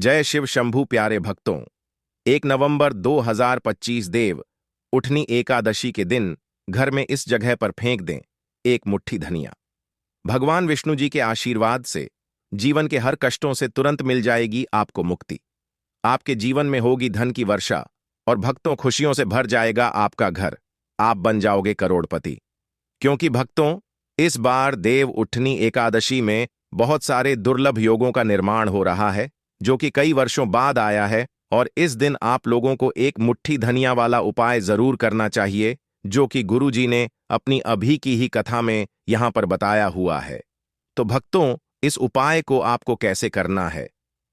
जय शिव शंभू प्यारे भक्तों। 1 नवंबर 2025 देव उठनी एकादशी के दिन घर में इस जगह पर फेंक दें एक मुट्ठी धनिया। भगवान विष्णु जी के आशीर्वाद से जीवन के हर कष्टों से तुरंत मिल जाएगी आपको मुक्ति। आपके जीवन में होगी धन की वर्षा और भक्तों खुशियों से भर जाएगा आपका घर। आप बन जाओगे करोड़पति। क्योंकि भक्तों, इस बार देव उठनी एकादशी में बहुत सारे दुर्लभ योगों का निर्माण हो रहा है जो कि कई वर्षों बाद आया है, और इस दिन आप लोगों को एक मुट्ठी धनिया वाला उपाय जरूर करना चाहिए जो कि गुरु जी ने अपनी अभी की ही कथा में यहां पर बताया हुआ है। तो भक्तों, इस उपाय को आपको कैसे करना है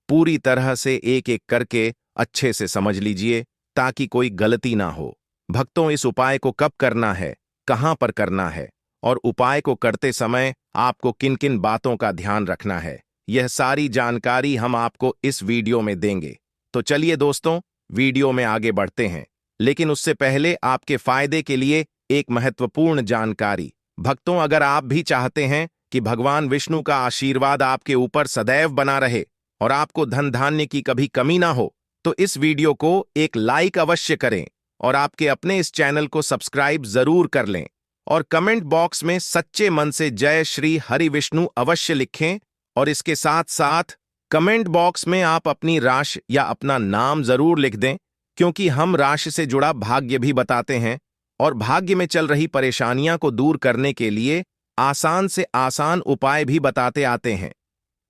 पूरी तरह से एक एक करके अच्छे से समझ लीजिए ताकि कोई गलती ना हो। भक्तों, इस उपाय को कब करना है, कहां पर करना है और उपाय को करते समय आपको किन किन बातों का ध्यान रखना है, यह सारी जानकारी हम आपको इस वीडियो में देंगे। तो चलिए दोस्तों, वीडियो में आगे बढ़ते हैं, लेकिन उससे पहले आपके फायदे के लिए एक महत्वपूर्ण जानकारी। भक्तों, अगर आप भी चाहते हैं कि भगवान विष्णु का आशीर्वाद आपके ऊपर सदैव बना रहे और आपको धन धान्य की कभी कमी ना हो, तो इस वीडियो को एक लाइक अवश्य करें और आपके अपने इस चैनल को सब्सक्राइब जरूर कर लें और कमेंट बॉक्स में सच्चे मन से जय श्री हरि विष्णु अवश्य लिखें। और इसके साथ साथ कमेंट बॉक्स में आप अपनी राशि या अपना नाम जरूर लिख दें, क्योंकि हम राशि से जुड़ा भाग्य भी बताते हैं और भाग्य में चल रही परेशानियां को दूर करने के लिए आसान से आसान उपाय भी बताते आते हैं।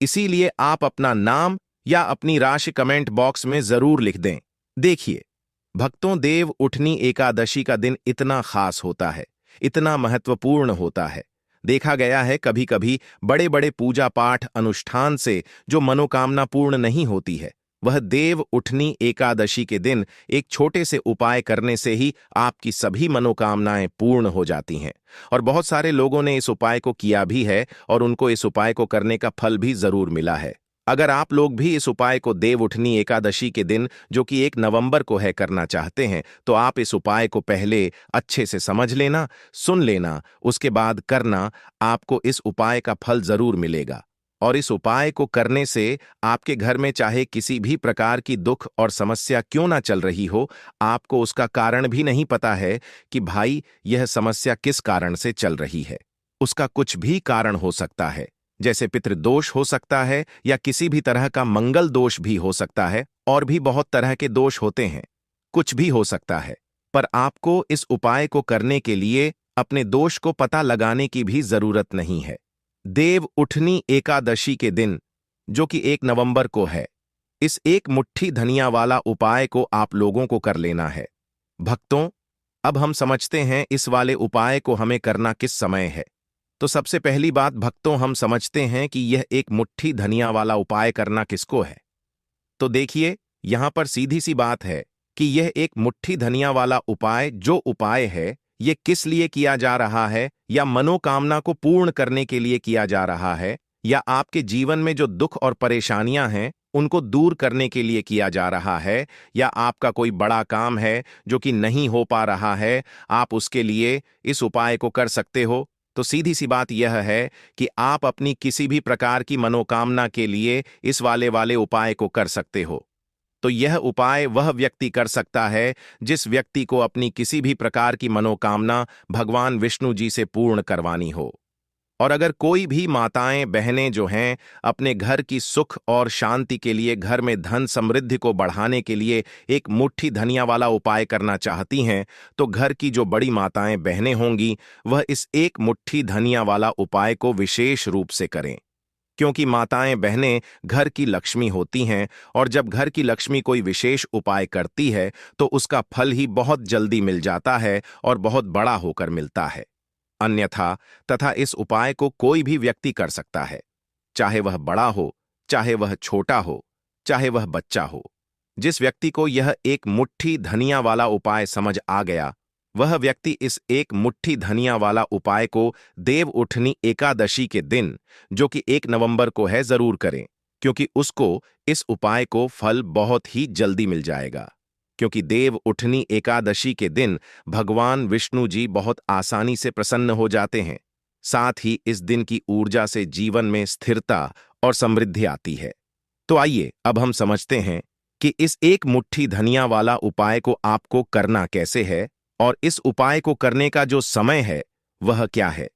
इसीलिए आप अपना नाम या अपनी राशि कमेंट बॉक्स में जरूर लिख दें। देखिए भक्तों, देव उठनी एकादशी का दिन इतना खास होता है, इतना महत्वपूर्ण होता है। देखा गया है कभी कभी बड़े बड़े पूजा पाठ अनुष्ठान से जो मनोकामना पूर्ण नहीं होती है, वह देव उठनी एकादशी के दिन एक छोटे से उपाय करने से ही आपकी सभी मनोकामनाएं पूर्ण हो जाती हैं। और बहुत सारे लोगों ने इस उपाय को किया भी है और उनको इस उपाय को करने का फल भी जरूर मिला है। अगर आप लोग भी इस उपाय को देव उठनी एकादशी के दिन जो कि 1 नवंबर को है करना चाहते हैं, तो आप इस उपाय को पहले अच्छे से समझ लेना, सुन लेना, उसके बाद करना। आपको इस उपाय का फल जरूर मिलेगा। और इस उपाय को करने से आपके घर में चाहे किसी भी प्रकार की दुख और समस्या क्यों ना चल रही हो, आपको उसका कारण भी नहीं पता है कि भाई यह समस्या किस कारण से चल रही है। उसका कुछ भी कारण हो सकता है, जैसे पितृदोष हो सकता है या किसी भी तरह का मंगल दोष भी हो सकता है, और भी बहुत तरह के दोष होते हैं, कुछ भी हो सकता है। पर आपको इस उपाय को करने के लिए अपने दोष को पता लगाने की भी जरूरत नहीं है। देव उठनी एकादशी के दिन जो कि 1 नवंबर को है, इस एक मुट्ठी धनिया वाला उपाय को आप लोगों को कर लेना है। भक्तों, अब हम समझते हैं इस वाले उपाय को हमें करना किस समय है। तो सबसे पहली बात भक्तों, हम समझते हैं कि यह एक मुट्ठी धनिया वाला उपाय करना किसको है। तो देखिए, यहां पर सीधी सी बात है कि यह एक मुट्ठी धनिया वाला उपाय जो उपाय है, यह किस लिए किया जा रहा है, या मनोकामना को पूर्ण करने के लिए किया जा रहा है, या आपके जीवन में जो दुख और परेशानियां हैं उनको दूर करने के लिए किया जा रहा है, या आपका कोई बड़ा काम है जो कि नहीं हो पा रहा है, आप उसके लिए इस उपाय को कर सकते हो। तो सीधी सी बात यह है कि आप अपनी किसी भी प्रकार की मनोकामना के लिए इस वाले उपाय को कर सकते हो। तो यह उपाय वह व्यक्ति कर सकता है जिस व्यक्ति को अपनी किसी भी प्रकार की मनोकामना भगवान विष्णु जी से पूर्ण करवानी हो। और अगर कोई भी माताएं बहनें जो हैं अपने घर की सुख और शांति के लिए, घर में धन समृद्धि को बढ़ाने के लिए एक मुट्ठी धनिया वाला उपाय करना चाहती हैं, तो घर की जो बड़ी माताएं बहनें होंगी वह इस एक मुट्ठी धनिया वाला उपाय को विशेष रूप से करें। क्योंकि माताएं बहनें घर की लक्ष्मी होती हैं, और जब घर की लक्ष्मी कोई विशेष उपाय करती है तो उसका फल ही बहुत जल्दी मिल जाता है और बहुत बड़ा होकर मिलता है। अन्यथा तथा इस उपाय को कोई भी व्यक्ति कर सकता है, चाहे वह बड़ा हो, चाहे वह छोटा हो, चाहे वह बच्चा हो। जिस व्यक्ति को यह एक मुट्ठी धनिया वाला उपाय समझ आ गया, वह व्यक्ति इस एक मुट्ठी धनिया वाला उपाय को देव उठनी एकादशी के दिन जो कि 1 नवंबर को है जरूर करें, क्योंकि उसको इस उपाय को फल बहुत ही जल्दी मिल जाएगा। क्योंकि देव उठनी एकादशी के दिन भगवान विष्णु जी बहुत आसानी से प्रसन्न हो जाते हैं। साथ ही इस दिन की ऊर्जा से जीवन में स्थिरता और समृद्धि आती है। तो आइए अब हम समझते हैं कि इस एक मुट्ठी धनिया वाला उपाय को आपको करना कैसे है और इस उपाय को करने का जो समय है वह क्या है।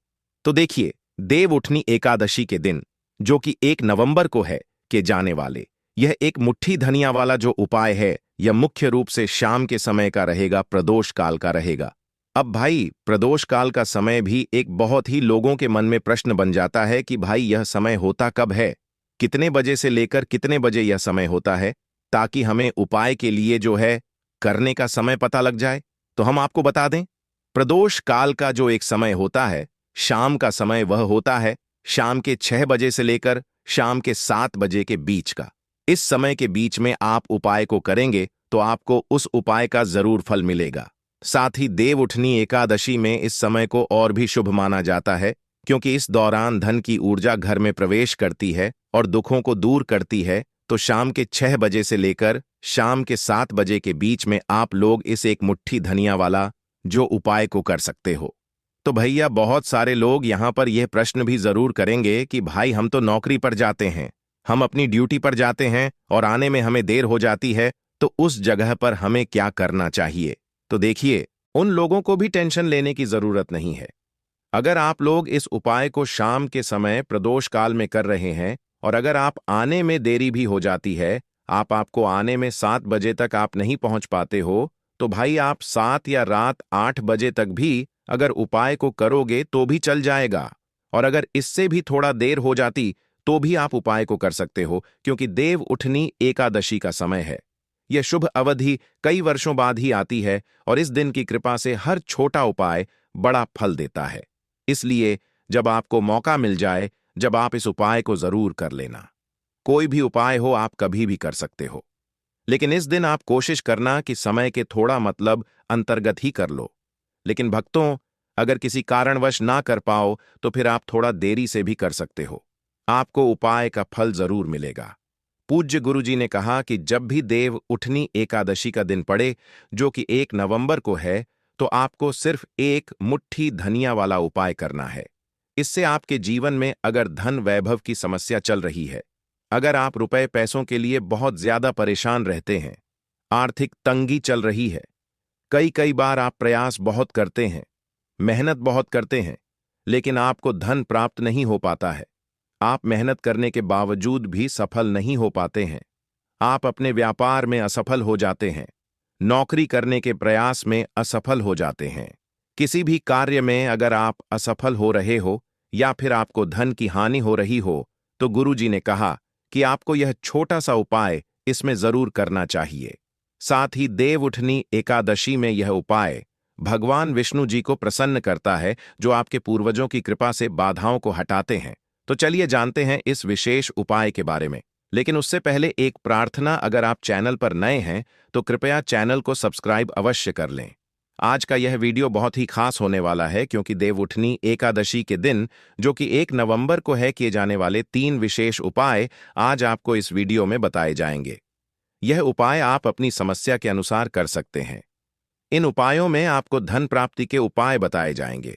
तो देखिए, देव उठनी एकादशी के दिन, जो कि 1 नवंबर को है, के जाने वाले यह एक मुट्ठी धनिया वाला जो उपाय है, यह मुख्य रूप से शाम के समय का रहेगा, प्रदोष काल का रहेगा। अब भाई, प्रदोष काल का समय भी एक बहुत ही लोगों के मन में प्रश्न बन जाता है कि भाई यह समय होता कब है, कितने बजे से लेकर कितने बजे यह समय होता है, ताकि हमें उपाय के लिए जो है करने का समय पता लग जाए। तो हम आपको बता दें, प्रदोष काल का जो एक समय होता है, शाम का समय, वह होता है शाम के 6 बजे से लेकर शाम के 7 बजे के बीच का। इस समय के बीच में आप उपाय को करेंगे तो आपको उस उपाय का जरूर फल मिलेगा। साथ ही देव उठनी एकादशी में इस समय को और भी शुभ माना जाता है, क्योंकि इस दौरान धन की ऊर्जा घर में प्रवेश करती है और दुखों को दूर करती है। तो शाम के 6 बजे से लेकर शाम के 7 बजे के बीच में आप लोग इस एक मुट्ठी धनिया वाला जो उपाय को कर सकते हो। तो भैया, बहुत सारे लोग यहाँ पर यह प्रश्न भी जरूर करेंगे कि भाई हम तो नौकरी पर जाते हैं, हम अपनी ड्यूटी पर जाते हैं और आने में हमें देर हो जाती है, तो उस जगह पर हमें क्या करना चाहिए। तो देखिए, उन लोगों को भी टेंशन लेने की जरूरत नहीं है। अगर आप लोग इस उपाय को शाम के समय प्रदोष काल में कर रहे हैं और अगर आप आने में देरी भी हो जाती है, आपको आने में 7 बजे तक आप नहीं पहुंच पाते हो, तो भाई आप 7 या रात 8 बजे तक भी अगर उपाय को करोगे तो भी चल जाएगा। और अगर इससे भी थोड़ा देर हो जाती तो भी आप उपाय को कर सकते हो, क्योंकि देव उठनी एकादशी का समय है। यह शुभ अवधि कई वर्षों बाद ही आती है और इस दिन की कृपा से हर छोटा उपाय बड़ा फल देता है। इसलिए जब आपको मौका मिल जाए, जब आप इस उपाय को जरूर कर लेना। कोई भी उपाय हो, आप कभी भी कर सकते हो, लेकिन इस दिन आप कोशिश करना कि समय के थोड़ा मतलब अंतर्गत ही कर लो। लेकिन भक्तों, अगर किसी कारणवश ना कर पाओ तो फिर आप थोड़ा देरी से भी कर सकते हो, आपको उपाय का फल जरूर मिलेगा। पूज्य गुरुजी ने कहा कि जब भी देव उठनी एकादशी का दिन पड़े, जो कि 1 नवंबर को है, तो आपको सिर्फ एक मुट्ठी धनिया वाला उपाय करना है। इससे आपके जीवन में अगर धन वैभव की समस्या चल रही है, अगर आप रुपए पैसों के लिए बहुत ज्यादा परेशान रहते हैं, आर्थिक तंगी चल रही है, कई कई बार आप प्रयास बहुत करते हैं, मेहनत बहुत करते हैं, लेकिन आपको धन प्राप्त नहीं हो पाता है, आप मेहनत करने के बावजूद भी सफल नहीं हो पाते हैं, आप अपने व्यापार में असफल हो जाते हैं, नौकरी करने के प्रयास में असफल हो जाते हैं, किसी भी कार्य में अगर आप असफल हो रहे हो या फिर आपको धन की हानि हो रही हो, तो गुरुजी ने कहा कि आपको यह छोटा सा उपाय इसमें जरूर करना चाहिए। साथ ही देव उठनी एकादशी में यह उपाय भगवान विष्णु जी को प्रसन्न करता है, जो आपके पूर्वजों की कृपा से बाधाओं को हटाते हैं। तो चलिए जानते हैं इस विशेष उपाय के बारे में। लेकिन उससे पहले एक प्रार्थना, अगर आप चैनल पर नए हैं तो कृपया चैनल को सब्सक्राइब अवश्य कर लें। आज का यह वीडियो बहुत ही खास होने वाला है, क्योंकि देव उठनी एकादशी के दिन, जो कि 1 नवंबर को है, किए जाने वाले 3 विशेष उपाय आज आपको इस वीडियो में बताए जाएंगे। यह उपाय आप अपनी समस्या के अनुसार कर सकते हैं। इन उपायों में आपको धन प्राप्ति के उपाय बताए जाएंगे,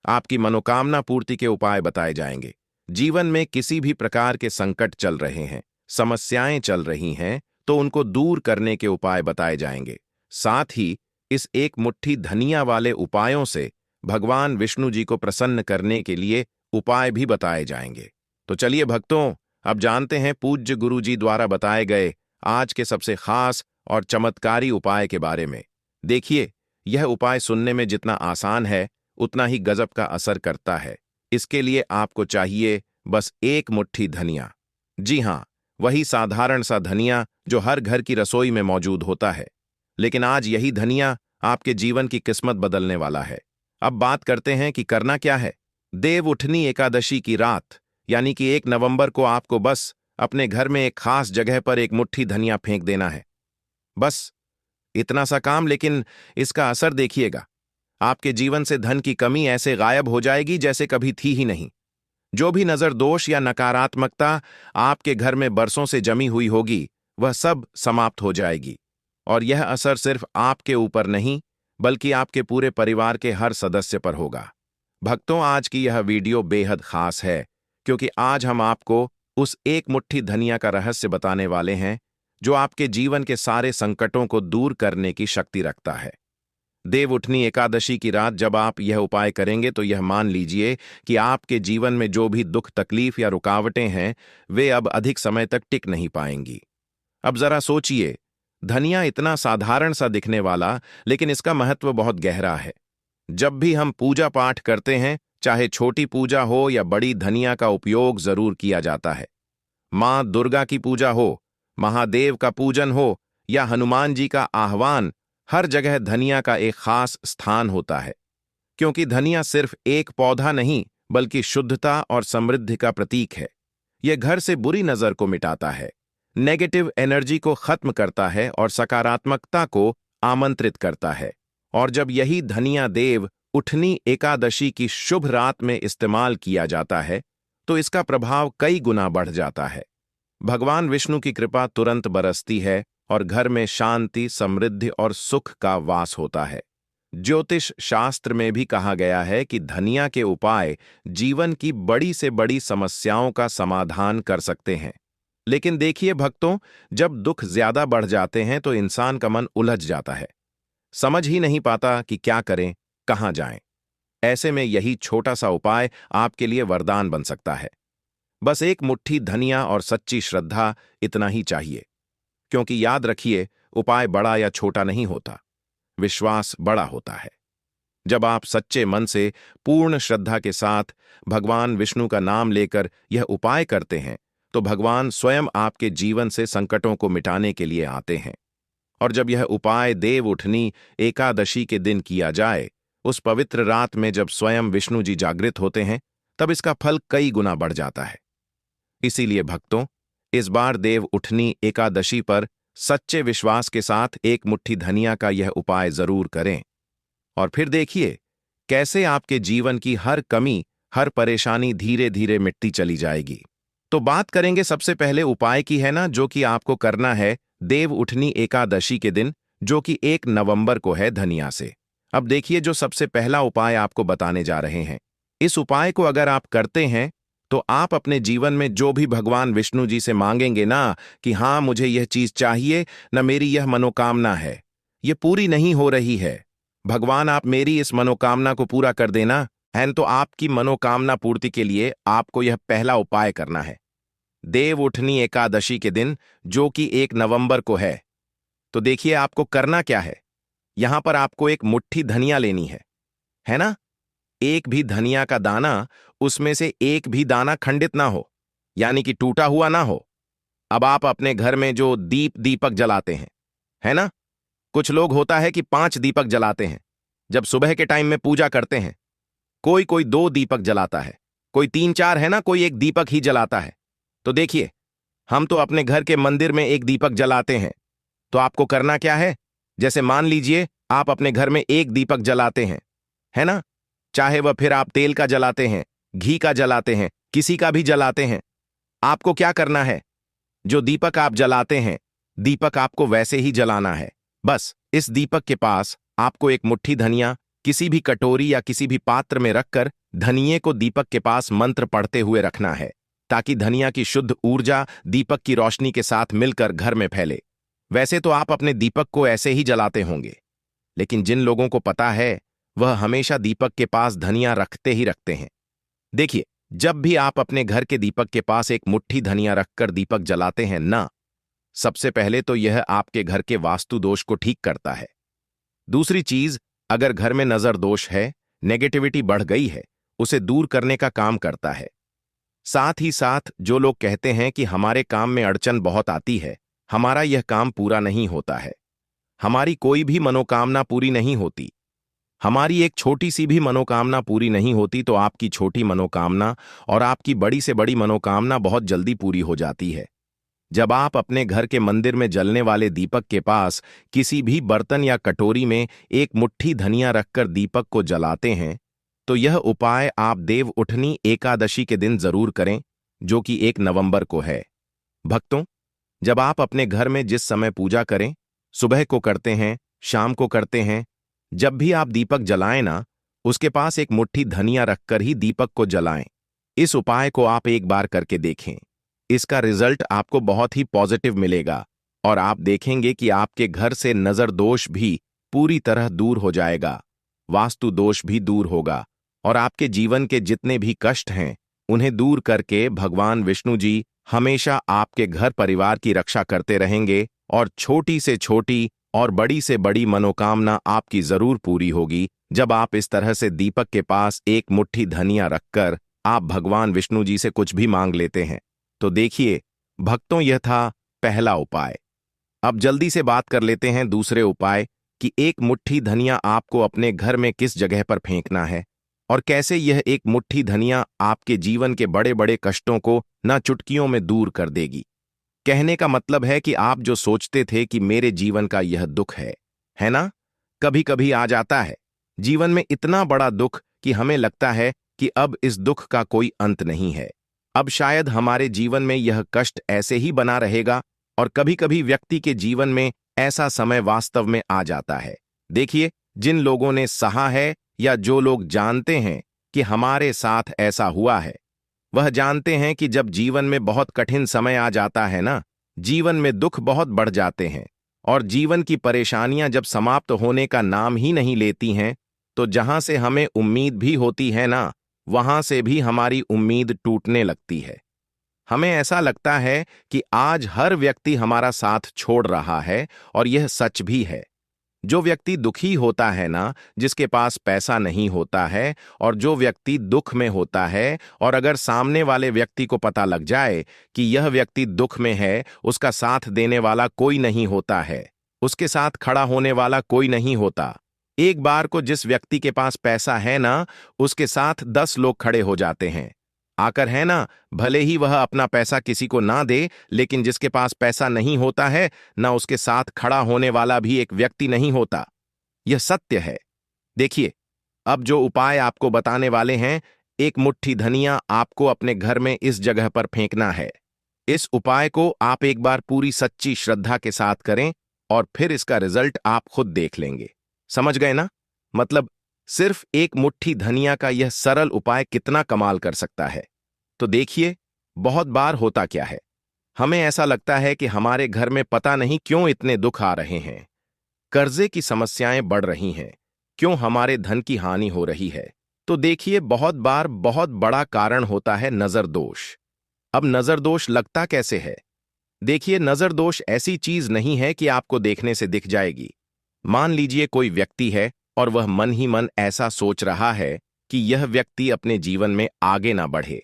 आपकी मनोकामना पूर्ति के उपाय बताए जाएंगे। जीवन में किसी भी प्रकार के संकट चल रहे हैं, समस्याएं चल रही हैं, तो उनको दूर करने के उपाय बताए जाएंगे। साथ ही इस एक मुट्ठी धनिया वाले उपायों से भगवान विष्णु जी को प्रसन्न करने के लिए उपाय भी बताए जाएंगे। तो चलिए भक्तों, अब जानते हैं पूज्य गुरु जी द्वारा बताए गए आज के सबसे खास और चमत्कारी उपाय के बारे में। देखिए, यह उपाय सुनने में जितना आसान है, उतना ही गजब का असर करता है। इसके लिए आपको चाहिए बस एक मुट्ठी धनिया। जी हाँ, वही साधारण सा धनिया जो हर घर की रसोई में मौजूद होता है। लेकिन आज यही धनिया आपके जीवन की किस्मत बदलने वाला है। अब बात करते हैं कि करना क्या है। देव उठनी एकादशी की रात, यानी कि 1 नवंबर को आपको बस अपने घर में एक खास जगह पर एक मुट्ठी धनिया फेंक देना है। बस इतना सा काम, लेकिन इसका असर देखिएगा। आपके जीवन से धन की कमी ऐसे गायब हो जाएगी जैसे कभी थी ही नहीं। जो भी नजर दोष या नकारात्मकता आपके घर में बरसों से जमी हुई होगी, वह सब समाप्त हो जाएगी। और यह असर सिर्फ आपके ऊपर नहीं, बल्कि आपके पूरे परिवार के हर सदस्य पर होगा। भक्तों, आज की यह वीडियो बेहद खास है, क्योंकि आज हम आपको उस एक मुट्ठी धनिया का रहस्य बताने वाले हैं जो आपके जीवन के सारे संकटों को दूर करने की शक्ति रखता है। देव उठनी एकादशी की रात जब आप यह उपाय करेंगे तो यह मान लीजिए कि आपके जीवन में जो भी दुख, तकलीफ या रुकावटें हैं वे अब अधिक समय तक टिक नहीं पाएंगी। अब जरा सोचिए, धनिया इतना साधारण सा दिखने वाला, लेकिन इसका महत्व बहुत गहरा है। जब भी हम पूजा पाठ करते हैं, चाहे छोटी पूजा हो या बड़ी, धनिया का उपयोग जरूर किया जाता है। मां दुर्गा की पूजा हो, महादेव का पूजन हो या हनुमान जी का आह्वान, हर जगह धनिया का एक खास स्थान होता है। क्योंकि धनिया सिर्फ एक पौधा नहीं बल्कि शुद्धता और समृद्धि का प्रतीक है। यह घर से बुरी नजर को मिटाता है, नेगेटिव एनर्जी को खत्म करता है और सकारात्मकता को आमंत्रित करता है। और जब यही धनिया देव उठनी एकादशी की शुभ रात में इस्तेमाल किया जाता है तो इसका प्रभाव कई गुना बढ़ जाता है। भगवान विष्णु की कृपा तुरंत बरसती है और घर में शांति, समृद्धि और सुख का वास होता है। ज्योतिष शास्त्र में भी कहा गया है कि धनिया के उपाय जीवन की बड़ी से बड़ी समस्याओं का समाधान कर सकते हैं। लेकिन देखिए भक्तों, जब दुख ज्यादा बढ़ जाते हैं तो इंसान का मन उलझ जाता है, समझ ही नहीं पाता कि क्या करें, कहां जाएं। ऐसे में यही छोटा सा उपाय आपके लिए वरदान बन सकता है। बस एक मुट्ठी धनिया और सच्ची श्रद्धा, इतना ही चाहिए। क्योंकि याद रखिए, उपाय बड़ा या छोटा नहीं होता, विश्वास बड़ा होता है। जब आप सच्चे मन से, पूर्ण श्रद्धा के साथ भगवान विष्णु का नाम लेकर यह उपाय करते हैं तो भगवान स्वयं आपके जीवन से संकटों को मिटाने के लिए आते हैं। और जब यह उपाय देव उठनी एकादशी के दिन किया जाए, उस पवित्र रात में जब स्वयं विष्णु जी जागृत होते हैं, तब इसका फल कई गुना बढ़ जाता है। इसीलिए भक्तों, इस बार देव उठनी एकादशी पर सच्चे विश्वास के साथ एक मुट्ठी धनिया का यह उपाय जरूर करें और फिर देखिए कैसे आपके जीवन की हर कमी, हर परेशानी धीरे धीरे मिटती चली जाएगी। तो बात करेंगे सबसे पहले उपाय की, है ना, जो कि आपको करना है देव उठनी एकादशी के दिन, जो कि 1 नवंबर को है, धनिया से। अब देखिए, जो सबसे पहला उपाय आपको बताने जा रहे हैं, इस उपाय को अगर आप करते हैं तो आप अपने जीवन में जो भी भगवान विष्णु जी से मांगेंगे ना कि हाँ मुझे यह चीज चाहिए, न मेरी यह मनोकामना है, ये पूरी नहीं हो रही है, भगवान आप मेरी इस मनोकामना को पूरा कर देना है, तो आपकी मनोकामना पूर्ति के लिए आपको यह पहला उपाय करना है देव उठनी एकादशी के दिन, जो कि 1 नवंबर को है। तो देखिए आपको करना क्या है। यहां पर आपको एक मुट्ठी धनिया लेनी है ना। एक भी धनिया का दाना, उसमें से एक भी दाना खंडित ना हो, यानी कि टूटा हुआ ना हो। अब आप अपने घर में जो दीपक जलाते हैं, है ना, कुछ लोग होता है कि 5 दीपक जलाते हैं जब सुबह के टाइम में पूजा करते हैं। कोई 2 दीपक जलाता है, कोई 3-4, है ना, कोई एक दीपक ही जलाता है। तो देखिए, हम तो अपने घर के मंदिर में एक दीपक जलाते हैं। तो आपको करना क्या है, जैसे मान लीजिए आप अपने घर में एक दीपक जलाते हैं, है ना, चाहे वह फिर आप तेल का जलाते हैं, घी का जलाते हैं, किसी का भी जलाते हैं। आपको क्या करना है, जो दीपक आप जलाते हैं, दीपक आपको वैसे ही जलाना है। बस इस दीपक के पास आपको एक मुट्ठी धनिया किसी भी कटोरी या किसी भी पात्र में रखकर धनिये को दीपक के पास मंत्र पढ़ते हुए रखना है, ताकि धनिया की शुद्ध ऊर्जा दीपक की रोशनी के साथ मिलकर घर में फैले। वैसे तो आप अपने दीपक को ऐसे ही जलाते होंगे, लेकिन जिन लोगों को पता है वह हमेशा दीपक के पास धनिया रखते ही रखते हैं। देखिए, जब भी आप अपने घर के दीपक के पास एक मुट्ठी धनिया रखकर दीपक जलाते हैं ना, सबसे पहले तो यह आपके घर के वास्तु दोष को ठीक करता है। दूसरी चीज, अगर घर में नजर दोष है, नेगेटिविटी बढ़ गई है, उसे दूर करने का काम करता है। साथ ही साथ जो लोग कहते हैं कि हमारे काम में अड़चन बहुत आती है, हमारा यह काम पूरा नहीं होता है, हमारी कोई भी मनोकामना पूरी नहीं होती, हमारी एक छोटी सी भी मनोकामना पूरी नहीं होती, तो आपकी छोटी मनोकामना और आपकी बड़ी से बड़ी मनोकामना बहुत जल्दी पूरी हो जाती है। जब आप अपने घर के मंदिर में जलने वाले दीपक के पास किसी भी बर्तन या कटोरी में एक मुट्ठी धनिया रखकर दीपक को जलाते हैं, तो यह उपाय आप देव उठनी एकादशी के दिन जरूर करें, जो कि 1 नवंबर को है। भक्तों, जब आप अपने घर में जिस समय पूजा करें, सुबह को करते हैं, शाम को करते हैं, जब भी आप दीपक जलाएं ना, उसके पास एक मुट्ठी धनिया रखकर ही दीपक को जलाएं। इस उपाय को आप एक बार करके देखें, इसका रिजल्ट आपको बहुत ही पॉजिटिव मिलेगा और आप देखेंगे कि आपके घर से नजर दोष भी पूरी तरह दूर हो जाएगा, वास्तु दोष भी दूर होगा और आपके जीवन के जितने भी कष्ट हैं उन्हें दूर करके भगवान विष्णु जी हमेशा आपके घर परिवार की रक्षा करते रहेंगे और छोटी से छोटी और बड़ी से बड़ी मनोकामना आपकी जरूर पूरी होगी जब आप इस तरह से दीपक के पास एक मुट्ठी धनिया रखकर आप भगवान विष्णु जी से कुछ भी मांग लेते हैं। तो देखिए भक्तों, यह था पहला उपाय। अब जल्दी से बात कर लेते हैं दूसरे उपाय कि एक मुट्ठी धनिया आपको अपने घर में किस जगह पर फेंकना है और कैसे यह एक मुट्ठी धनिया आपके जीवन के बड़े बड़े कष्टों को ना चुटकियों में दूर कर देगी। कहने का मतलब है कि आप जो सोचते थे कि मेरे जीवन का यह दुख है ना, कभी कभी आ जाता है जीवन में इतना बड़ा दुख कि हमें लगता है कि अब इस दुख का कोई अंत नहीं है, अब शायद हमारे जीवन में यह कष्ट ऐसे ही बना रहेगा। और कभी कभी व्यक्ति के जीवन में ऐसा समय वास्तव में आ जाता है। देखिए, जिन लोगों ने सहा है या जो लोग जानते हैं कि हमारे साथ ऐसा हुआ है, वह जानते हैं कि जब जीवन में बहुत कठिन समय आ जाता है ना, जीवन में दुख बहुत बढ़ जाते हैं और जीवन की परेशानियां जब समाप्त होने का नाम ही नहीं लेती हैं, तो जहां से हमें उम्मीद भी होती है ना, वहां से भी हमारी उम्मीद टूटने लगती है। हमें ऐसा लगता है कि आज हर व्यक्ति हमारा साथ छोड़ रहा है और यह सच भी है। जो व्यक्ति दुखी होता है ना, जिसके पास पैसा नहीं होता है और जो व्यक्ति दुख में होता है और अगर सामने वाले व्यक्ति को पता लग जाए कि यह व्यक्ति दुख में है, उसका साथ देने वाला कोई नहीं होता है, उसके साथ खड़ा होने वाला कोई नहीं होता। एक बार को जिस व्यक्ति के पास पैसा है ना, उसके साथ 10 लोग खड़े हो जाते हैं आकर, है ना। भले ही वह अपना पैसा किसी को ना दे, लेकिन जिसके पास पैसा नहीं होता है ना, उसके साथ खड़ा होने वाला भी एक व्यक्ति नहीं होता। यह सत्य है। देखिए, अब जो उपाय आपको बताने वाले हैं, एक मुट्ठी धनिया आपको अपने घर में इस जगह पर फेंकना है। इस उपाय को आप एक बार पूरी सच्ची श्रद्धा के साथ करें और फिर इसका रिजल्ट आप खुद देख लेंगे। समझ गए ना? मतलब सिर्फ एक मुट्ठी धनिया का यह सरल उपाय कितना कमाल कर सकता है। तो देखिए, बहुत बार होता क्या है, हमें ऐसा लगता है कि हमारे घर में पता नहीं क्यों इतने दुख आ रहे हैं, कर्जे की समस्याएं बढ़ रही हैं, क्यों हमारे धन की हानि हो रही है। तो देखिए, बहुत बार बहुत बड़ा कारण होता है नजर दोष। अब नजर दोष लगता कैसे है? देखिए, नजर दोष ऐसी चीज नहीं है कि आपको देखने से दिख जाएगी। मान लीजिए कोई व्यक्ति है और वह मन ही मन ऐसा सोच रहा है कि यह व्यक्ति अपने जीवन में आगे ना बढ़े,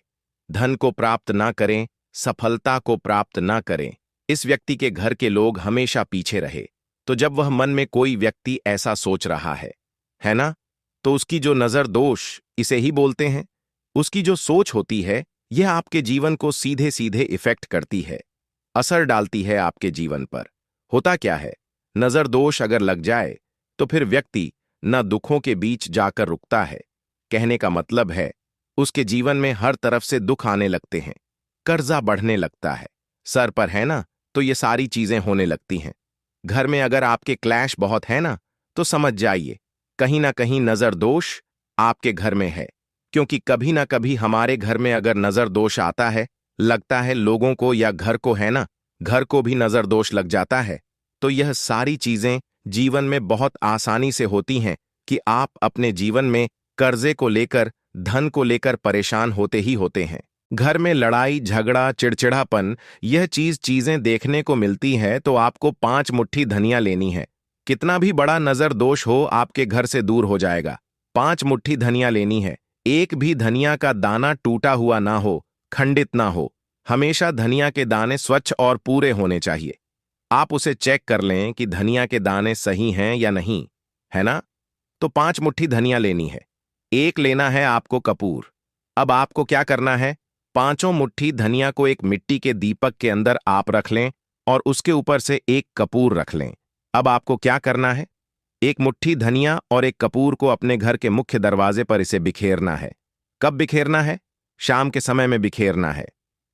धन को प्राप्त ना करें, सफलता को प्राप्त ना करें, इस व्यक्ति के घर के लोग हमेशा पीछे रहे। तो जब वह मन में कोई व्यक्ति ऐसा सोच रहा है ना, तो उसकी जो नजर दोष इसे ही बोलते हैं, उसकी जो सोच होती है, यह आपके जीवन को सीधे सीधे इफेक्ट करती है, असर डालती है आपके जीवन पर। होता क्या है, नजर दोष अगर लग जाए तो फिर व्यक्ति न दुखों के बीच जाकर रुकता है। कहने का मतलब है, उसके जीवन में हर तरफ से दुख आने लगते हैं, कर्जा बढ़ने लगता है, सर पर है ना, तो ये सारी चीजें होने लगती हैं। घर में अगर आपके क्लैश बहुत है ना, तो समझ जाइए कहीं ना कहीं नजर दोष आपके घर में है। क्योंकि कभी ना कभी हमारे घर में अगर नजर दोष आता है, लगता है लोगों को या घर को, है ना, घर को भी नजर दोष लग जाता है। तो यह सारी चीजें जीवन में बहुत आसानी से होती हैं कि आप अपने जीवन में कर्जे को लेकर, धन को लेकर परेशान होते ही होते हैं। घर में लड़ाई झगड़ा चिड़चिड़ापन, यह चीजें देखने को मिलती है। तो आपको 5 मुट्ठी धनिया लेनी है। कितना भी बड़ा नजर दोष हो, आपके घर से दूर हो जाएगा। 5 मुट्ठी धनिया लेनी है। एक भी धनिया का दाना टूटा हुआ ना हो, खंडित ना हो। हमेशा धनिया के दाने स्वच्छ और पूरे होने चाहिए। आप उसे चेक कर लें कि धनिया के दाने सही हैं या नहीं, है ना। तो 5 मुट्ठी धनिया लेनी है। एक लेना है आपको कपूर। अब आपको क्या करना है, 5 मुट्ठी धनिया को एक मिट्टी के दीपक के अंदर आप रख लें और उसके ऊपर से एक कपूर रख लें। अब आपको क्या करना है, एक मुट्ठी धनिया और एक कपूर को अपने घर के मुख्य दरवाजे पर इसे बिखेरना है। कब बिखेरना है? शाम के समय में बिखेरना है।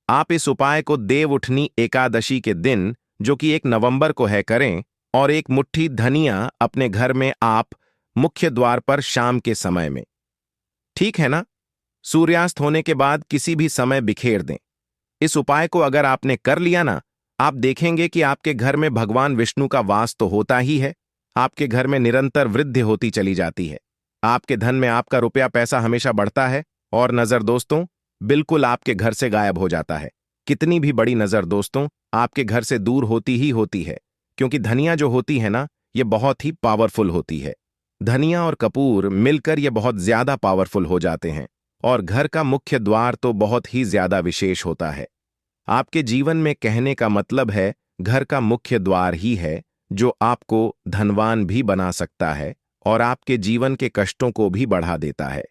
आप इस उपाय को देव उठनी एकादशी के दिन, जो कि 1 नवंबर को है, करें और एक मुट्ठी धनिया अपने घर में आप मुख्य द्वार पर शाम के समय में, ठीक है ना, सूर्यास्त होने के बाद किसी भी समय बिखेर दें। इस उपाय को अगर आपने कर लिया ना, आप देखेंगे कि आपके घर में भगवान विष्णु का वास तो होता ही है, आपके घर में निरंतर वृद्धि होती चली जाती है, आपके धन में आपका रुपया पैसा हमेशा बढ़ता है, और नजर दोस्तों बिल्कुल आपके घर से गायब हो जाता है। कितनी भी बड़ी नजर दोस्तों आपके घर से दूर होती ही होती है, क्योंकि धनिया जो होती है ना, ये बहुत ही पावरफुल होती है। धनिया और कपूर मिलकर ये बहुत ज्यादा पावरफुल हो जाते हैं, और घर का मुख्य द्वार तो बहुत ही ज्यादा विशेष होता है। आपके जीवन में कहने का मतलब है घर का मुख्य द्वार ही है जो आपको धनवान भी बना सकता है और आपके जीवन के कष्टों को भी बढ़ा देता है,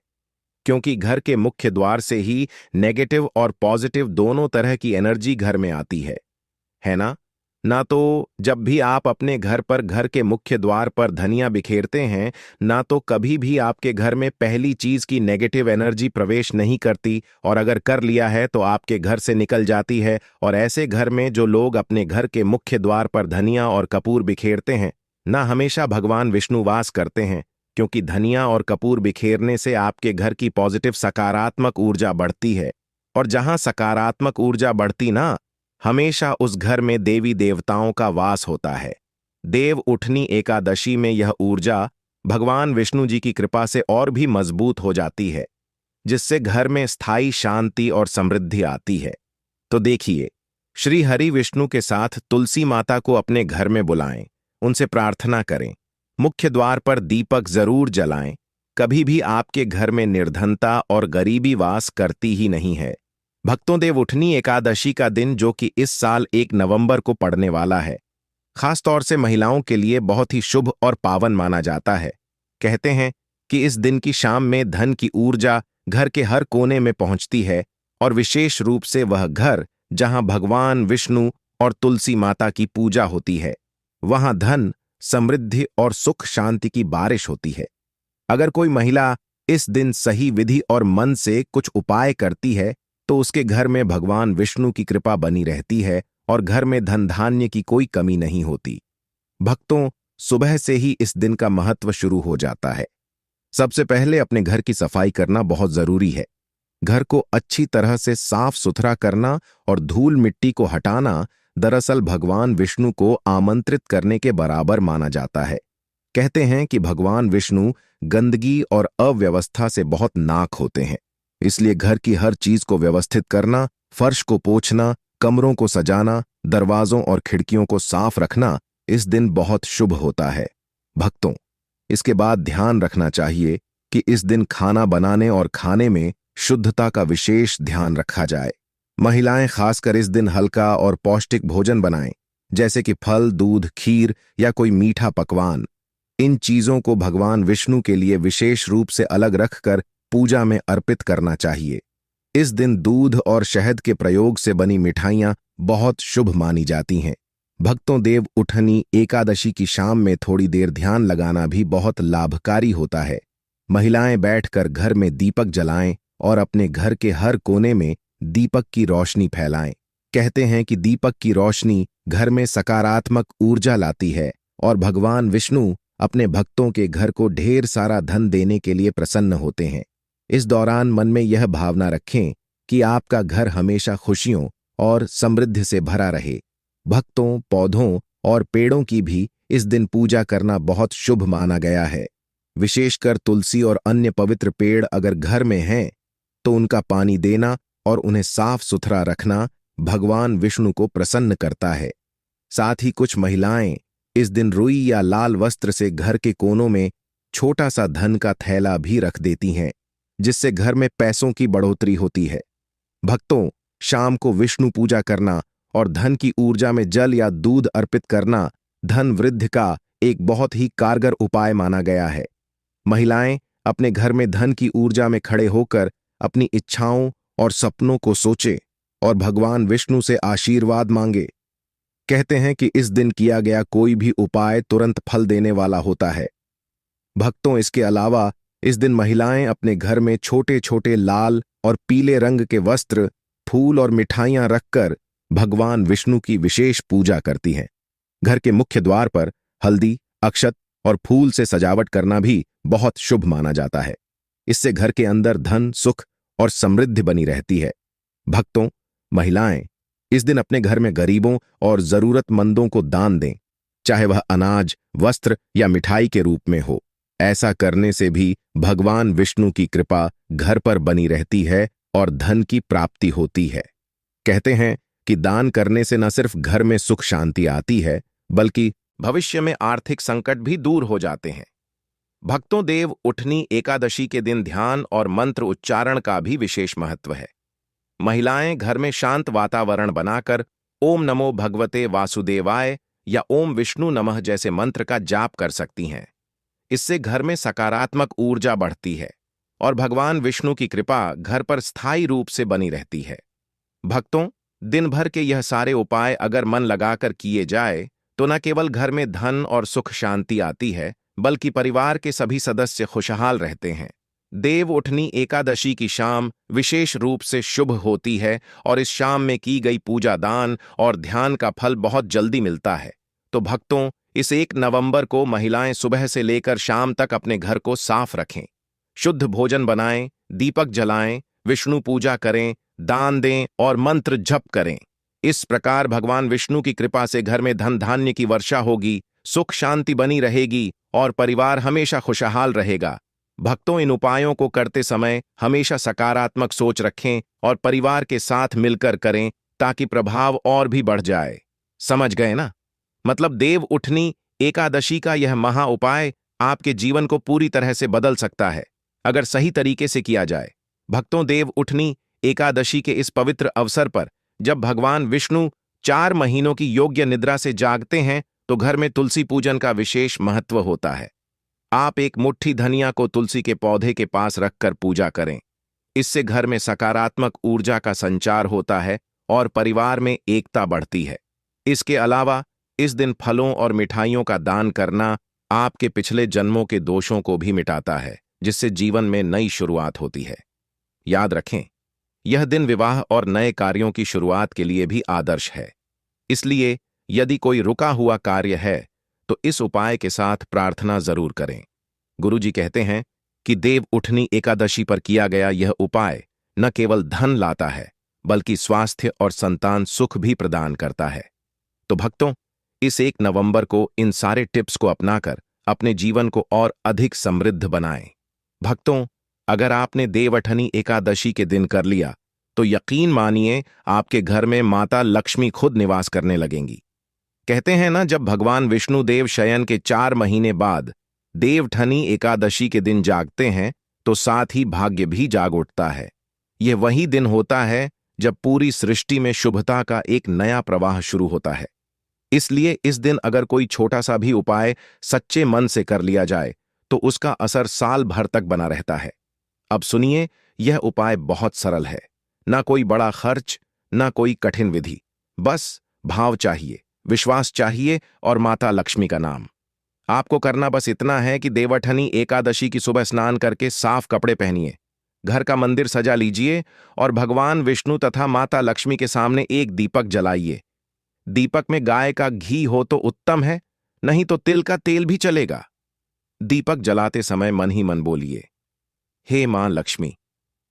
क्योंकि घर के मुख्य द्वार से ही नेगेटिव और पॉजिटिव दोनों तरह की एनर्जी घर में आती है ना? ना तो जब भी आप अपने घर पर घर के मुख्य द्वार पर धनिया बिखेरते हैं, ना तो कभी भी आपके घर में पहली चीज की नेगेटिव एनर्जी प्रवेश नहीं करती, और अगर कर लिया है तो आपके घर से निकल जाती है। और ऐसे घर में जो लोग अपने घर के मुख्य द्वार पर धनिया और कपूर बिखेरते हैं ना, हमेशा भगवान विष्णु वास करते हैं, क्योंकि धनिया और कपूर बिखेरने से आपके घर की पॉजिटिव सकारात्मक ऊर्जा बढ़ती है, और जहां सकारात्मक ऊर्जा बढ़ती ना, हमेशा उस घर में देवी देवताओं का वास होता है। देव उठनी एकादशी में यह ऊर्जा भगवान विष्णु जी की कृपा से और भी मजबूत हो जाती है, जिससे घर में स्थायी शांति और समृद्धि आती है। तो देखिए, श्री हरि विष्णु के साथ तुलसी माता को अपने घर में बुलाएं, उनसे प्रार्थना करें, मुख्य द्वार पर दीपक जरूर जलाएं। कभी भी आपके घर में निर्धनता और गरीबी वास करती ही नहीं है। भक्तों, देव उठनी एकादशी का दिन जो कि इस साल 1 नवंबर को पड़ने वाला है, खास तौर से महिलाओं के लिए बहुत ही शुभ और पावन माना जाता है। कहते हैं कि इस दिन की शाम में धन की ऊर्जा घर के हर कोने में पहुंचती है, और विशेष रूप से वह घर जहां भगवान विष्णु और तुलसी माता की पूजा होती है, वहां धन, समृद्धि और सुख शांति की बारिश होती है। अगर कोई महिला इस दिन सही विधि और मन से कुछ उपाय करती है तो उसके घर में भगवान विष्णु की कृपा बनी रहती है और घर में धन धान्य की कोई कमी नहीं होती। भक्तों, सुबह से ही इस दिन का महत्व शुरू हो जाता है। सबसे पहले अपने घर की सफाई करना बहुत जरूरी है। घर को अच्छी तरह से साफ सुथरा करना और धूल मिट्टी को हटाना दरअसल भगवान विष्णु को आमंत्रित करने के बराबर माना जाता है। कहते हैं कि भगवान विष्णु गंदगी और अव्यवस्था से बहुत नाक होते हैं, इसलिए घर की हर चीज को व्यवस्थित करना, फर्श को पोंछना, कमरों को सजाना, दरवाजों और खिड़कियों को साफ रखना इस दिन बहुत शुभ होता है। भक्तों, इसके बाद ध्यान रखना चाहिए कि इस दिन खाना बनाने और खाने में शुद्धता का विशेष ध्यान रखा जाए। महिलाएं खासकर इस दिन हल्का और पौष्टिक भोजन बनाएं, जैसे कि फल, दूध, खीर या कोई मीठा पकवान। इन चीजों को भगवान विष्णु के लिए विशेष रूप से अलग रखकर पूजा में अर्पित करना चाहिए। इस दिन दूध और शहद के प्रयोग से बनी मिठाइयां बहुत शुभ मानी जाती हैं। भक्तों, देव उठनी एकादशी की शाम में थोड़ी देर ध्यान लगाना भी बहुत लाभकारी होता है। महिलाएं बैठकर घर में दीपक जलाएं और अपने घर के हर कोने में दीपक की रोशनी फैलाएं। कहते हैं कि दीपक की रोशनी घर में सकारात्मक ऊर्जा लाती है और भगवान विष्णु अपने भक्तों के घर को ढेर सारा धन देने के लिए प्रसन्न होते हैं। इस दौरान मन में यह भावना रखें कि आपका घर हमेशा खुशियों और समृद्धि से भरा रहे। भक्तों, पौधों और पेड़ों की भी इस दिन पूजा करना बहुत शुभ माना गया है। विशेषकर तुलसी और अन्य पवित्र पेड़ अगर घर में हैं तो उनका पानी देना और उन्हें साफ सुथरा रखना भगवान विष्णु को प्रसन्न करता है। साथ ही कुछ महिलाएं इस दिन रुई या लाल वस्त्र से घर के कोनों में छोटा सा धन का थैला भी रख देती हैं, जिससे घर में पैसों की बढ़ोतरी होती है। भक्तों, शाम को विष्णु पूजा करना और धन की ऊर्जा में जल या दूध अर्पित करना धन वृद्धि का एक बहुत ही कारगर उपाय माना गया है। महिलाएं अपने घर में धन की ऊर्जा में खड़े होकर अपनी इच्छाओं और सपनों को सोचे और भगवान विष्णु से आशीर्वाद मांगे। कहते हैं कि इस दिन किया गया कोई भी उपाय तुरंत फल देने वाला होता है। भक्तों, इसके अलावा इस दिन महिलाएं अपने घर में छोटे छोटे लाल और पीले रंग के वस्त्र, फूल और मिठाइयां रखकर भगवान विष्णु की विशेष पूजा करती हैं। घर के मुख्य द्वार पर हल्दी, अक्षत और फूल से सजावट करना भी बहुत शुभ माना जाता है। इससे घर के अंदर धन, सुख और समृद्धि बनी रहती है। भक्तों, महिलाएं इस दिन अपने घर में गरीबों और जरूरतमंदों को दान दें, चाहे वह अनाज, वस्त्र या मिठाई के रूप में हो। ऐसा करने से भी भगवान विष्णु की कृपा घर पर बनी रहती है और धन की प्राप्ति होती है। कहते हैं कि दान करने से न सिर्फ घर में सुख शांति आती है, बल्कि भविष्य में आर्थिक संकट भी दूर हो जाते हैं। भक्तों, देव उठनी एकादशी के दिन ध्यान और मंत्र उच्चारण का भी विशेष महत्व है। महिलाएं घर में शांत वातावरण बनाकर ओम नमो भगवते वासुदेवाय या ओम विष्णु नमः जैसे मंत्र का जाप कर सकती हैं। इससे घर में सकारात्मक ऊर्जा बढ़ती है और भगवान विष्णु की कृपा घर पर स्थायी रूप से बनी रहती है। भक्तों, दिन भर के यह सारे उपाय अगर मन लगाकर किए जाए तो न केवल घर में धन और सुख शांति आती है, बल्कि परिवार के सभी सदस्य खुशहाल रहते हैं। देव उठनी एकादशी की शाम विशेष रूप से शुभ होती है और इस शाम में की गई पूजा, दान और ध्यान का फल बहुत जल्दी मिलता है। तो भक्तों, इस 1 नवंबर को महिलाएं सुबह से लेकर शाम तक अपने घर को साफ रखें, शुद्ध भोजन बनाएं, दीपक जलाएं, विष्णु पूजा करें, दान दें और मंत्र जप करें। इस प्रकार भगवान विष्णु की कृपा से घर में धन धान्य की वर्षा होगी, सुख शांति बनी रहेगी और परिवार हमेशा खुशहाल रहेगा। भक्तों, इन उपायों को करते समय हमेशा सकारात्मक सोच रखें और परिवार के साथ मिलकर करें ताकि प्रभाव और भी बढ़ जाए। समझ गए ना? मतलब देव उठनी एकादशी का यह महा उपाय आपके जीवन को पूरी तरह से बदल सकता है अगर सही तरीके से किया जाए। भक्तों, देव उठनी एकादशी के इस पवित्र अवसर पर जब भगवान विष्णु 4 महीनों की योग्य निद्रा से जागते हैं तो घर में तुलसी पूजन का विशेष महत्व होता है। आप एक मुट्ठी धनिया को तुलसी के पौधे के पास रखकर पूजा करें। इससे घर में सकारात्मक ऊर्जा का संचार होता है और परिवार में एकता बढ़ती है। इसके अलावा इस दिन फलों और मिठाइयों का दान करना आपके पिछले जन्मों के दोषों को भी मिटाता है, जिससे जीवन में नई शुरुआत होती है। याद रखें, यह दिन विवाह और नए कार्यों की शुरुआत के लिए भी आदर्श है। इसलिए यदि कोई रुका हुआ कार्य है तो इस उपाय के साथ प्रार्थना जरूर करें। गुरुजी कहते हैं कि देव उठनी एकादशी पर किया गया यह उपाय न केवल धन लाता है, बल्कि स्वास्थ्य और संतान सुख भी प्रदान करता है। तो भक्तों, इस 1 नवंबर को इन सारे टिप्स को अपनाकर अपने जीवन को और अधिक समृद्ध बनाएं। भक्तों, अगर आपने देवउठनी एकादशी के दिन कर लिया तो यकीन मानिए आपके घर में माता लक्ष्मी खुद निवास करने लगेंगी। कहते हैं ना, जब भगवान विष्णु देव शयन के 4 महीने बाद देवउठनी एकादशी के दिन जागते हैं तो साथ ही भाग्य भी जाग उठता है। यह वही दिन होता है जब पूरी सृष्टि में शुभता का एक नया प्रवाह शुरू होता है। इसलिए इस दिन अगर कोई छोटा सा भी उपाय सच्चे मन से कर लिया जाए तो उसका असर साल भर तक बना रहता है। अब सुनिए, यह उपाय बहुत सरल है। ना कोई बड़ा खर्च, ना कोई कठिन विधि, बस भाव चाहिए, विश्वास चाहिए और माता लक्ष्मी का नाम। आपको करना बस इतना है कि देवउठनी एकादशी की सुबह स्नान करके साफ कपड़े पहनिए, घर का मंदिर सजा लीजिए और भगवान विष्णु तथा माता लक्ष्मी के सामने एक दीपक जलाइए। दीपक में गाय का घी हो तो उत्तम है, नहीं तो तिल का तेल भी चलेगा। दीपक जलाते समय मन ही मन बोलिए, हे मां लक्ष्मी,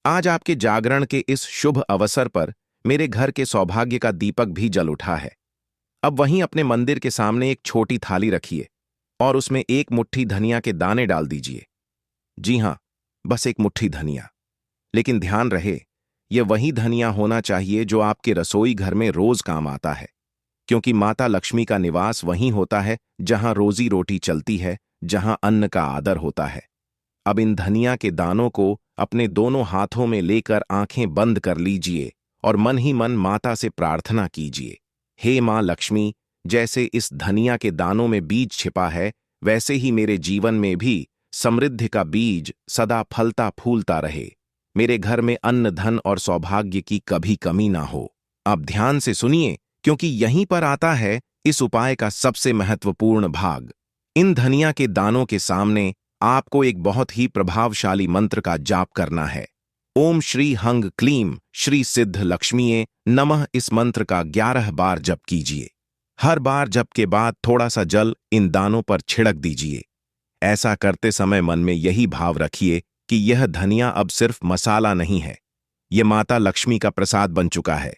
आज आपके जागरण के इस शुभ अवसर पर मेरे घर के सौभाग्य का दीपक भी जल उठा है। अब वहीं अपने मंदिर के सामने एक छोटी थाली रखिए और उसमें एक मुट्ठी धनिया के दाने डाल दीजिए। जी हां, बस एक मुट्ठी धनिया। लेकिन ध्यान रहे, यह वही धनिया होना चाहिए जो आपके रसोई घर में रोज काम आता है, क्योंकि माता लक्ष्मी का निवास वहीं होता है जहां रोजी रोटी चलती है, जहां अन्न का आदर होता है। अब इन धनिया के दानों को अपने दोनों हाथों में लेकर आंखें बंद कर लीजिए और मन ही मन माता से प्रार्थना कीजिए, हे मां लक्ष्मी, जैसे इस धनिया के दानों में बीज छिपा है, वैसे ही मेरे जीवन में भी समृद्धि का बीज सदा फलता फूलता रहे। मेरे घर में अन्न, धन और सौभाग्य की कभी कमी ना हो। अब ध्यान से सुनिए, क्योंकि यहीं पर आता है इस उपाय का सबसे महत्वपूर्ण भाग। इन धनिया के दानों के सामने आपको एक बहुत ही प्रभावशाली मंत्र का जाप करना है। ओम श्री हंग क्लीम श्री सिद्ध लक्ष्मीये नमः। इस मंत्र का 11 बार जप कीजिए। हर बार जप के बाद थोड़ा सा जल इन दानों पर छिड़क दीजिए। ऐसा करते समय मन में यही भाव रखिए कि यह धनिया अब सिर्फ मसाला नहीं है, यह माता लक्ष्मी का प्रसाद बन चुका है।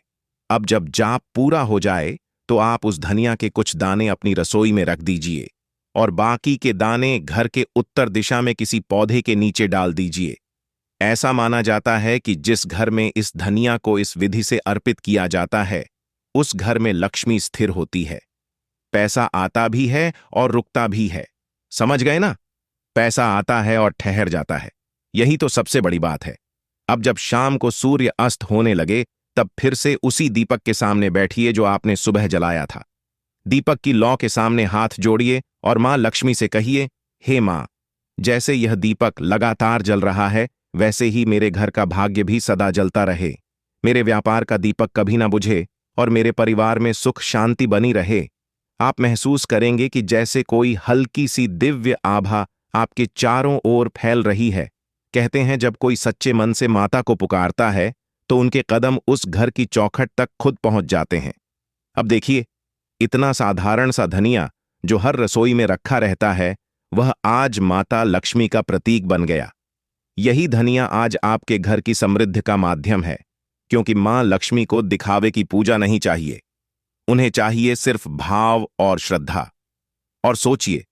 अब जब जाप पूरा हो जाए तो आप उस धनिया के कुछ दाने अपनी रसोई में रख दीजिए और बाकी के दाने घर के उत्तर दिशा में किसी पौधे के नीचे डाल दीजिए। ऐसा माना जाता है कि जिस घर में इस धनिया को इस विधि से अर्पित किया जाता है उस घर में लक्ष्मी स्थिर होती है। पैसा आता भी है और रुकता भी है। समझ गए ना? पैसा आता है और ठहर जाता है। यही तो सबसे बड़ी बात है। अब जब शाम को सूर्य अस्त होने लगे तब फिर से उसी दीपक के सामने बैठिए जो आपने सुबह जलाया था। दीपक की लौ के सामने हाथ जोड़िए और मां लक्ष्मी से कहिए, हे मां, जैसे यह दीपक लगातार जल रहा है वैसे ही मेरे घर का भाग्य भी सदा जलता रहे। मेरे व्यापार का दीपक कभी ना बुझे और मेरे परिवार में सुख शांति बनी रहे। आप महसूस करेंगे कि जैसे कोई हल्की सी दिव्य आभा आपके चारों ओर फैल रही है। कहते हैं जब कोई सच्चे मन से माता को पुकारता है तो उनके कदम उस घर की चौखट तक खुद पहुंच जाते हैं। अब देखिए, इतना साधारण सा धनिया जो हर रसोई में रखा रहता है वह आज माता लक्ष्मी का प्रतीक बन गया। यही धनिया आज आपके घर की समृद्धि का माध्यम है, क्योंकि मां लक्ष्मी को दिखावे की पूजा नहीं चाहिए। उन्हें चाहिए सिर्फ भाव और श्रद्धा। और सोचिए,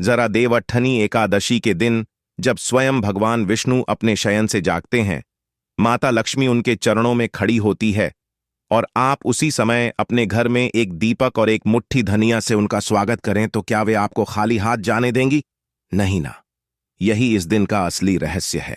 जरा देवअट्ठनी एकादशी के दिन जब स्वयं भगवान विष्णु अपने शयन से जागते हैं, माता लक्ष्मी उनके चरणों में खड़ी होती है और आप उसी समय अपने घर में एक दीपक और एक मुट्ठी धनिया से उनका स्वागत करें तो क्या वे आपको खाली हाथ जाने देंगी? नहीं ना। यही इस दिन का असली रहस्य है।